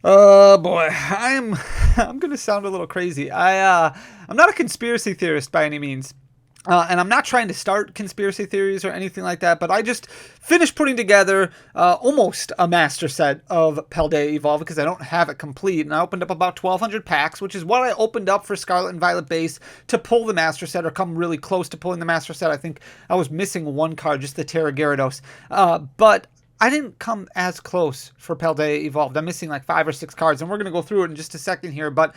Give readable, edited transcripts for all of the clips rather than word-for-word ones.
Oh boy, I'm gonna sound a little crazy. I'm not a conspiracy theorist by any means. And I'm not trying to start conspiracy theories or anything like that, but I just finished putting together almost a master set of Paldea Evolved because I don't have it complete. And I opened up about 1,200 packs, which is what I opened up for Scarlet and Violet base to pull the master set or come really close to pulling the master set. I think I was missing one card, just the Terra Gyarados. But I didn't come as close for Paldea Evolved. I'm missing like 5 or 6 cards, and we're going to go through it in just a second here. But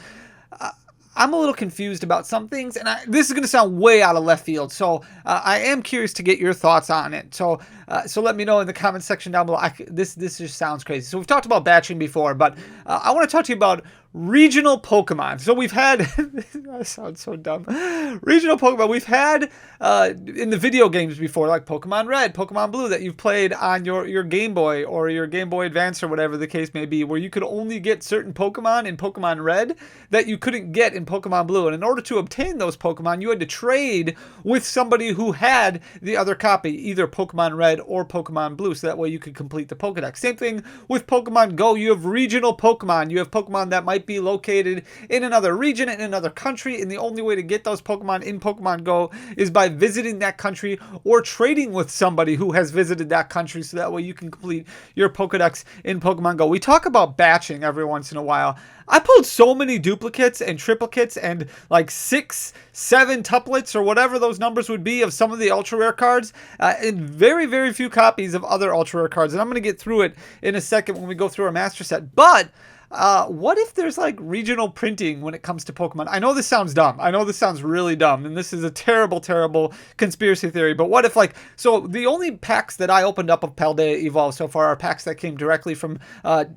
I'm a little confused about some things, and this is going to sound way out of left field. So I am curious to get your thoughts on it. So let me know in the comment section down below. This just sounds crazy. So we've talked about batching before, but I want to talk to you about regional Pokemon. So we've had, that sounds so dumb. Regional Pokemon we've had in the video games before, like Pokemon Red, Pokemon Blue, that you've played on your Game Boy or your Game Boy Advance or whatever the case may be, where you could only get certain Pokemon in Pokemon Red that you couldn't get in Pokemon Blue. And in order to obtain those Pokemon, you had to trade with somebody who had the other copy, either Pokemon Red or Pokemon Blue, so that way you could complete the Pokedex. Same thing with Pokemon Go. You have regional Pokemon. You have Pokemon that might be located in another region, in another country, and the only way to get those Pokemon in Pokemon Go is by visiting that country or trading with somebody who has visited that country, so that way you can complete your Pokedex in Pokemon Go. We talk about batching every once in a while. I pulled so many duplicates and triplicates and like 6, 7 tuplets or whatever those numbers would be of some of the ultra rare cards, and very, very few copies of other ultra rare cards. And I'm going to get through it in a second when we go through our master set. But what if there's like regional printing when it comes to Pokemon? I know this sounds dumb. I know this sounds really dumb, and this is a terrible, terrible conspiracy theory. But what if so the only packs that I opened up of Paldea Evolved so far are packs that came directly from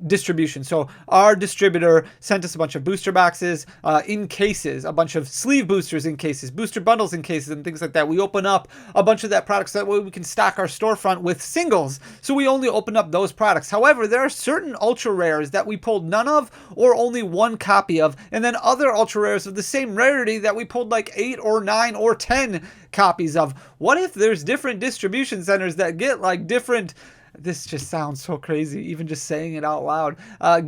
distribution. So our distributor sent us a bunch of booster boxes in cases, a bunch of sleeve boosters in cases, booster bundles in cases, and things like that. We open up a bunch of that product so that way we can stock our storefront with singles. So we only open up those products. However, there are certain ultra rares that we pulled none of or only one copy of, and then other ultra rares of the same rarity that we pulled like 8 or 9 or 10 copies of. What if there's different distribution centers that get like different, this just sounds so crazy, even just saying it out loud,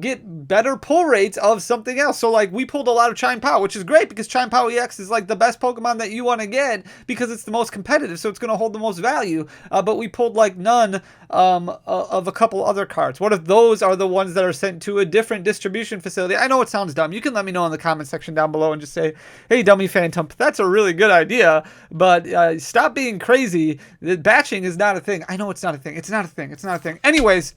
get better pull rates of something else. So like we pulled a lot of Chime-Pao, which is great because Chime-Pao EX is like the best Pokemon that you want to get because it's the most competitive, so it's going to hold the most value. But we pulled like none of a couple other cards. What if those are the ones that are sent to a different distribution facility? I know it sounds dumb. You can let me know in the comment section down below and just say, hey, dannyphantump, that's a really good idea, but stop being crazy. Batching is not a thing. I know it's not a thing. It's not a thing. It's not a thing. Anyways,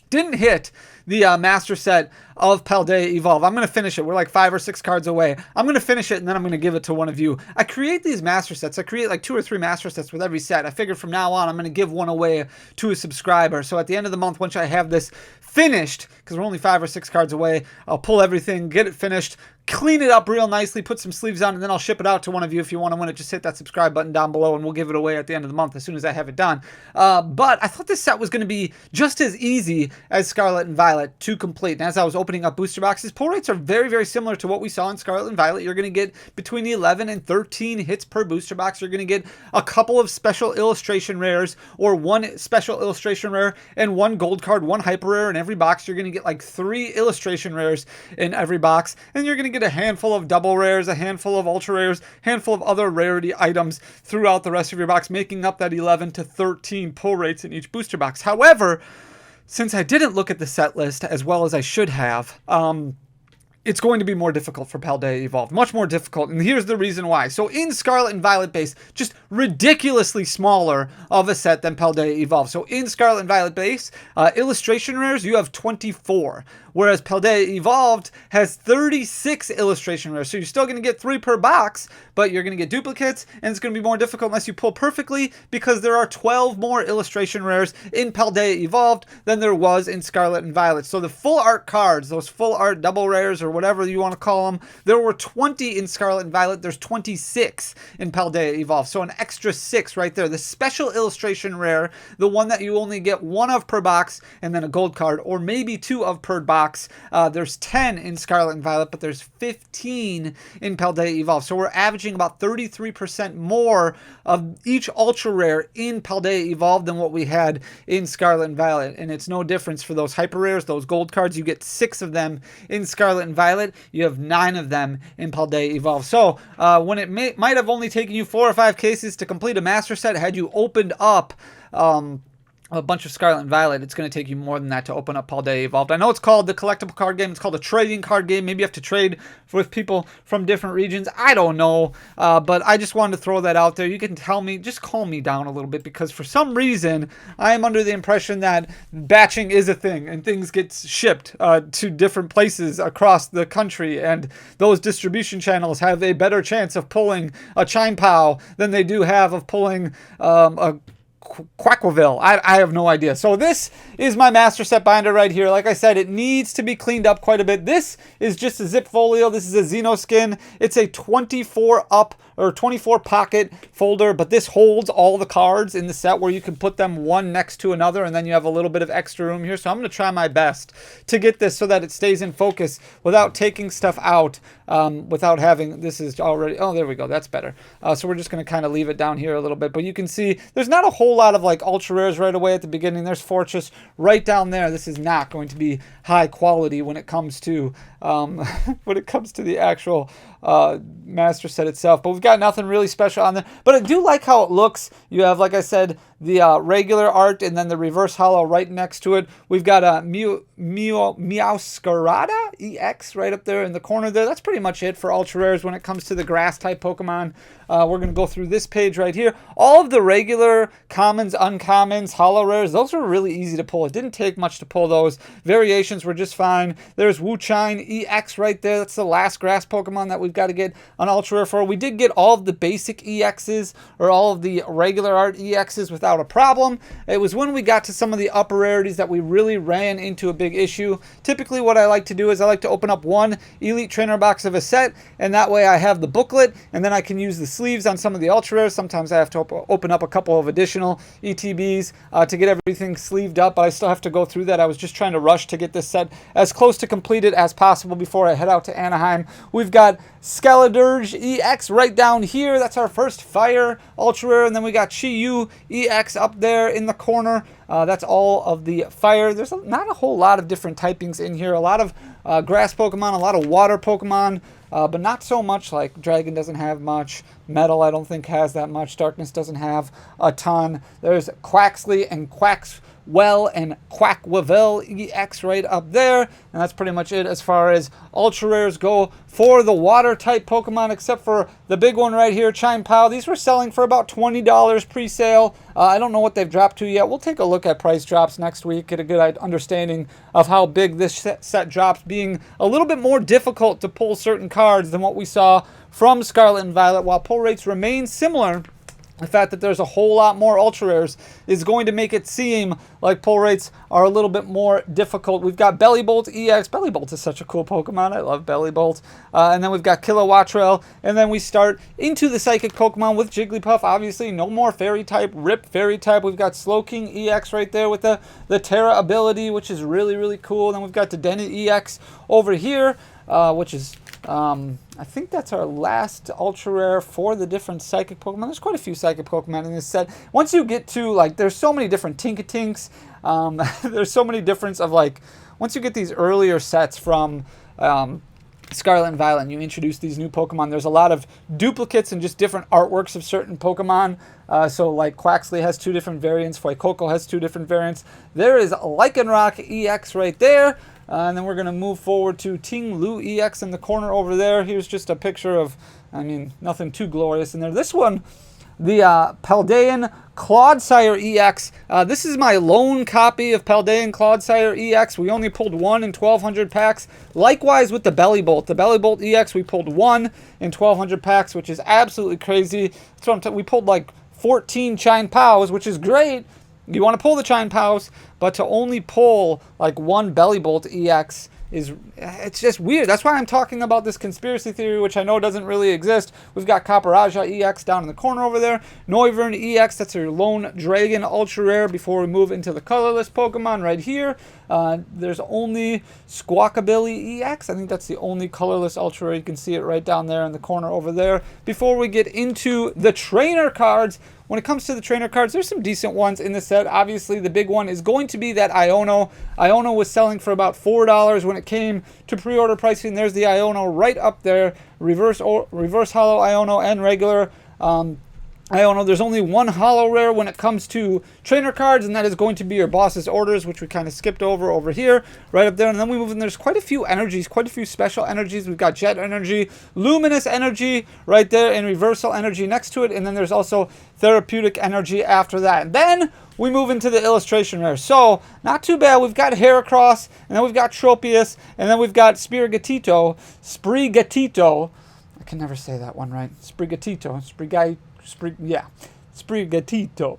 didn't hit the master set of Paldea Evolved. I'm going to finish it. We're like 5 or 6 cards away. I'm going to finish it, and then I'm going to give it to one of you. I create these master sets. I create like 2 or 3 master sets with every set. I figured from now on, I'm going to give one away to a subscriber. So at the end of the month, once I have this finished, because we're only 5 or 6 cards away, I'll pull everything, get it finished, clean it up real nicely, put some sleeves on, and then I'll ship it out to one of you. If you want to win it, just hit that subscribe button down below, and we'll give it away at the end of the month as soon as I have it done. But I thought this set was going to be just as easy as Scarlet and Violet to complete. And as I was opening up booster boxes, pull rates are very, very similar to what we saw in Scarlet and Violet. You're going to get between 11 and 13 hits per booster box. You're going to get a couple of special illustration rares, or 1 special illustration rare and 1 gold card, 1 hyper rare in every box. You're going to get like 3 illustration rares in every box, and you're going to get a handful of double rares, a handful of ultra rares, handful of other rarity items throughout the rest of your box, making up that 11 to 13 pull rates in each booster box. However, since I didn't look at the set list as well as I should have, it's going to be more difficult for Paldea Evolved. Much more difficult, and here's the reason why. So in Scarlet and Violet base, just ridiculously smaller of a set than Paldea Evolved. So in Scarlet and Violet base, illustration rares, you have 24. Whereas Paldea Evolved has 36 illustration rares. So you're still going to get 3 per box, but you're going to get duplicates, and it's going to be more difficult unless you pull perfectly, because there are 12 more illustration rares in Paldea Evolved than there was in Scarlet and Violet. So the full art cards, those full art double rares or whatever you want to call them, there were 20 in Scarlet and Violet. There's 26 in Paldea Evolved. So an extra 6 right there. The special illustration rare, the one that you only get 1 of per box, and then a gold card, or maybe 2 of per box, box. There's 10 in Scarlet and Violet, but there's 15 in Paldea Evolved. So we're averaging about 33% more of each ultra rare in Paldea Evolved than what we had in Scarlet and Violet. And it's no difference for those hyper rares, those gold cards. You get 6 of them in Scarlet and Violet. You have 9 of them in Paldea Evolved. So when it might have only taken you 4 or 5 cases to complete a master set, had you opened up a bunch of Scarlet and Violet, it's going to take you more than that to open up Paldea Evolved. I know it's called the collectible card game. It's called a trading card game. Maybe you have to trade with people from different regions. I don't know, but I just wanted to throw that out there. You can tell me, just calm me down a little bit, because for some reason, I am under the impression that batching is a thing and things get shipped to different places across the country, and those distribution channels have a better chance of pulling a Chime Pow than they do have of pulling a Quackville. I have no idea. So this is my master set binder right here. Like I said, it needs to be cleaned up quite a bit. This is just a zip folio. This is a Xenoskin. It's a 24 up or 24 pocket folder, but this holds all the cards in the set where you can put them one next to another, and then you have a little bit of extra room here. So I'm going to try my best to get this so that it stays in focus without taking stuff out, without having, this is already, oh, there we go. That's better. So we're just going to kind of leave it down here a little bit, but you can see there's not a whole lot of like ultra rares right away at the beginning. There's Fortress right down there. This is not going to be high quality when it comes to the actual master set itself, but we've got nothing really special on there. But I do like how it looks. You have, like I said, the regular art and then the reverse holo right next to it. We've got a Meowscarada EX right up there in the corner there. That's pretty much it for ultra rares when it comes to the grass type Pokemon. We're going to go through this page right here. All of the regular commons, uncommons, holo rares, those were really easy to pull. It didn't take much to pull those. Variations were just fine. There's Wuchine EX right there. That's the last grass Pokemon that we've got to get an ultra rare for. We did get all of the basic EXs or all of the regular art EXs without a problem. It was when we got to some of the upper rarities that we really ran into a big issue. Typically what I like to do is I like to open up one Elite Trainer box of a set, and that way I have the booklet, and then I can use the sleeves on some of the ultra rares. Sometimes I have to open up a couple of additional ETBs to get everything sleeved up, but I still have to go through that. I was just trying to rush to get this set as close to completed as possible before I head out to Anaheim. We've got Skeledirge EX right down here. That's our first fire ultra rare, and then we got Chi-Yu EX up there in the corner. That's all of the fire. There's not a whole lot of different typings in here. A lot of grass Pokemon, a lot of water Pokemon, but not so much. Like Dragon doesn't have much. Metal I don't think has that much. Darkness doesn't have a ton. There's Quaxley and Quaxwell and Quackville EX right up there, and that's pretty much it as far as ultra rares go for the water type Pokemon, except for the big one right here, Chime Pow. These were selling for about $20 pre-sale. I don't know what they've dropped to yet. We'll take a look at price drops next week, get a good understanding of how big this set drops, being a little bit more difficult to pull certain cards than what we saw from Scarlet and Violet. While pull rates remain similar, the fact that there's a whole lot more ultra rares is going to make it seem like pull rates are a little bit more difficult. We've got Bellybolt EX. Bellybolt is such a cool Pokemon. I love Bellybolt. And then we've got Kilowattrel. And then we start into the Psychic Pokemon with Jigglypuff. Obviously, no more Fairy type. Rip Fairy type. We've got Slowking EX right there with the Terra ability, which is really, really cool. Then we've got the Denny EX over here, which is... I think that's our last ultra rare for the different psychic Pokemon. There's quite a few psychic Pokemon in this set. Once you get to, like, there's so many different Tinkatinks. There's so many difference of, like, once you get these earlier sets from Scarlet and Violet and you introduce these new Pokemon, there's a lot of duplicates and just different artworks of certain Pokemon. So, like, Quaxley has 2 different variants. Fuecoco has 2 different variants. There is Lycanroc EX right there. And then we're going to move forward to Ting Lu EX in the corner over there. Here's just a picture of, I mean, nothing too glorious in there. This one, the Paldean Clodsire EX. This is my lone copy of Paldean Clodsire EX. We only pulled 1 in 1,200 packs. Likewise with the Bellybolt. The Bellybolt EX, we pulled 1 in 1,200 packs, which is absolutely crazy. That's what we pulled like 14 Chime Pows, which is great. You want to pull the Chime Pows, but to only pull like 1 Bellybolt EX it's just weird. That's why I'm talking about this conspiracy theory, which I know doesn't really exist. We've got Caparaja EX down in the corner over there. Noivern EX, that's your lone dragon ultra rare before we move into the colorless Pokemon right here. There's only Squawkabilly EX. I think that's the only colorless ultra rare. You can see it right down there in the corner over there. Before we get into the trainer cards, when it comes to the trainer cards, there's some decent ones in the set. Obviously, the big one is going to be that Iono. Iono was selling for about $4 when it came to pre-order pricing. There's the Iono right up there. Reverse holo Iono and regular Iono. There's only one holo rare when it comes to trainer cards, and that is going to be your boss's orders, which we kind of skipped over here, right up there. And then we move in. There's quite a few energies, quite a few special energies. We've got Jet Energy, Luminous Energy right there, and Reversal Energy next to it. And then there's also Therapeutic Energy after that. And then we move into the illustration rares. So, not too bad. We've got Heracross, and then we've got Tropius, and then we've got Sprigatito. I can never say that one right. Sprigatito. Sprigatito.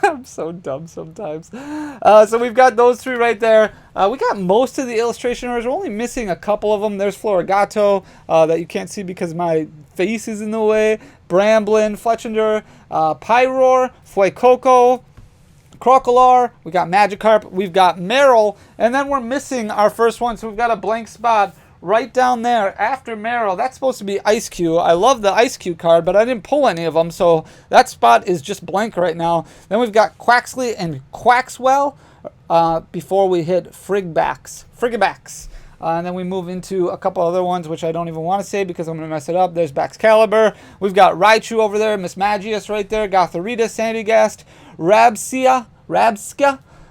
I'm so dumb sometimes. So we've got those three right there. We got most of the illustration rares. We're only missing a couple of them. There's Florigato that you can't see because my face is in the way. Bramblin, Fletchinder, Pyroar, Fuecoco, Crocolar, we got Magikarp, we've got Marill, and then we're missing our first one, so we've got a blank spot right down there after Marill. That's supposed to be Ice Cube. I love the Ice Cube card, but I didn't pull any of them, so that spot is just blank right now. Then we've got Quaxley and Quaxwell before we hit Frigibax. And then we move into a couple other ones, which I don't even want to say because I'm going to mess it up. There's Baxcalibur. We've got Raichu over there, Miss Magius right there, Gothorita, Sandygast, Rabska,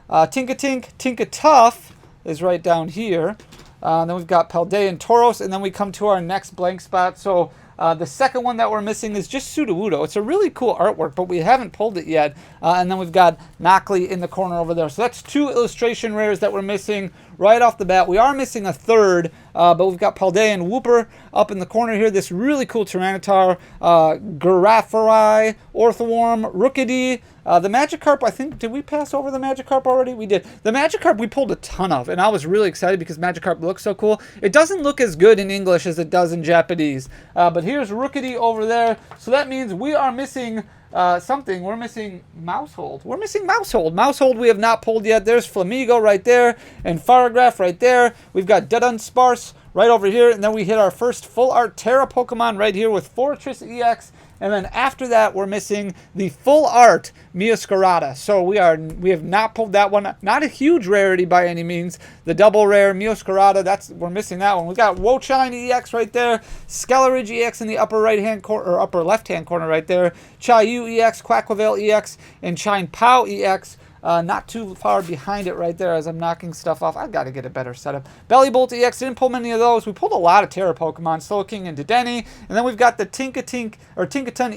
Tinkatink, Tinkatuff is right down here. Then we've got Paldea and Tauros, and then we come to our next blank spot. So the second one that we're missing is just Sudowoodo. It's a really cool artwork, but we haven't pulled it yet. And then we've got Knockley in the corner over there. So that's two illustration rares that we're missing right off the bat. We are missing a third, but we've got Paldea and Wooper up in the corner here. This really cool Tyranitar, Girafarai, Orthworm, Rookidee. The Magikarp, I think, did we pass over the Magikarp already? We did. The Magikarp we pulled a ton of, and I was really excited because Magikarp looks so cool. It doesn't look as good in English as it does in Japanese. But here's Rookidee over there. So that means we are missing something. We're missing Mousehold. Mousehold we have not pulled yet. There's Flamigo right there, and Farograph right there. We've got Dudunsparce right over here, and then we hit our first full art Terra Pokemon right here with Fortress EX. And then after that, we're missing the full art Meowscarada. So we have not pulled that one. Not a huge rarity by any means. The double rare Meowscarada, we're missing that one. We got Wochine EX right there, Skelleridge EX in the upper right hand corner or upper left hand corner right there, Chayu EX, Quaquaval EX, and Chine Pao EX. Not too far behind it right there as I'm knocking stuff off. I've got to get a better setup. Bellybolt EX, didn't pull many of those. We pulled a lot of Terra Pokemon, Slowking and Dedenne. And then we've got the Tinkaton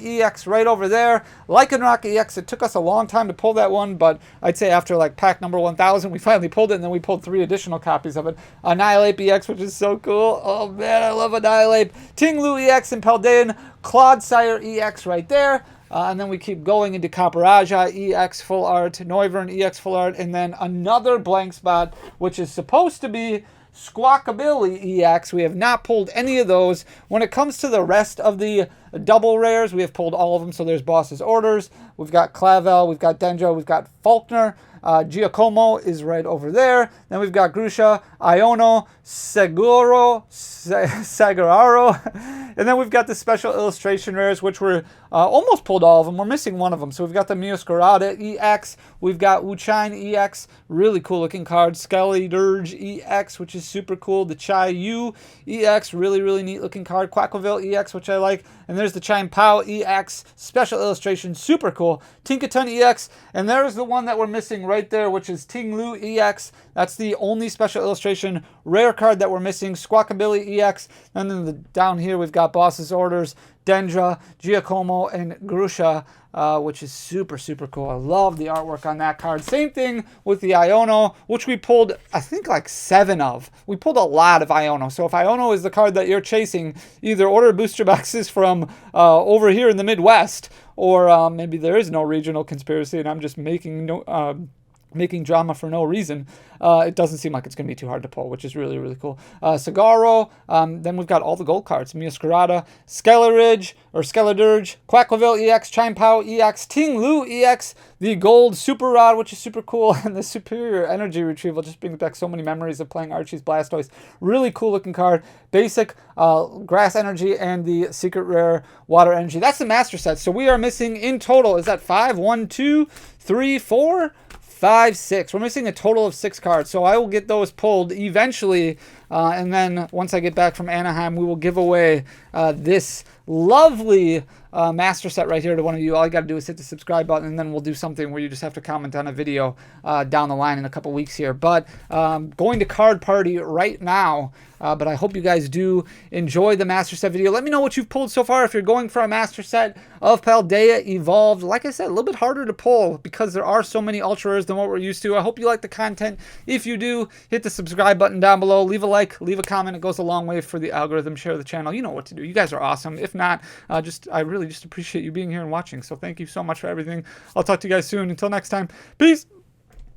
EX right over there. Lycanroc EX, it took us a long time to pull that one, but I'd say after like pack number 1000, we finally pulled it, and then we pulled 3 additional copies of it. Annihilate EX, which is so cool. Oh man, I love Annihilate. Tinglu EX and Paldean Clodsire EX right there. And then we keep going into Copperaja EX full art, Noivern EX full art, and then another blank spot, which is supposed to be Squawkabilly EX. We have not pulled any of those. When it comes to the rest of the double rares, we have pulled all of them. So there's Boss's Orders. We've got Clavel, we've got Dendro, we've got Faulkner. Giacomo is right over there. Then we've got Grusha, Iono, Saguraro, and then we've got the special illustration rares, which we're almost pulled all of them. We're missing one of them. So we've got the Meowscarada EX, we've got Wuchine EX, really cool looking card. Skellydirge EX, which is super cool. The Chayu EX, really neat looking card. Quaquaval EX, which I like. And there's the Chime Pao EX, special illustration, super cool. Tinkaton EX, and there's the one that we're missing right there, which is Tinglu EX. That's the only special illustration rare card that we're missing. Squawkabilly EX, and then down here we've got Boss's Orders, Dendra, Giacomo, and Grusha, which is super cool. I love the artwork on that card. Same thing with the Iono, which we pulled, I think, like 7 of. We pulled a lot of Iono. So if Iono is the card that you're chasing, either order booster boxes from over here in the Midwest, or maybe there is no regional conspiracy and I'm just making making drama for no reason. It doesn't seem like it's going to be too hard to pull, which is really, really cool. Sagaro, then we've got all the gold cards. Meowscarada, Skeledurge, Quacklaville EX, Chimepao EX, Ting-Lu EX, the gold Super Rod, which is super cool, and the Superior Energy Retrieval just brings back so many memories of playing Archie's Blastoise. Really cool looking card. Basic Grass Energy and the Secret Rare Water Energy. That's the master set. So we are missing in total, is that 5? 1, 2, 3, 4, 5, 6. We're missing a total of 6 cards. So I will get those pulled eventually. And then once I get back from Anaheim, we will give away this lovely master set right here to one of you. All you got to do is hit the subscribe button, and then we'll do something where you just have to comment on a video down the line in a couple weeks here. But going to Card Party right now. But I hope you guys do enjoy the master set video. Let me know what you've pulled so far if you're going for a master set of Paldea Evolved. Like I said, a little bit harder to pull because there are so many ultra rares than what we're used to. I hope you like the content. If you do, hit the subscribe button down below. Leave a like, leave a comment. It goes a long way for the algorithm. Share the channel. You know what to do. You guys are awesome. If not, I really just appreciate you being here and watching. So thank you so much for everything. I'll talk to you guys soon. Until next time, peace.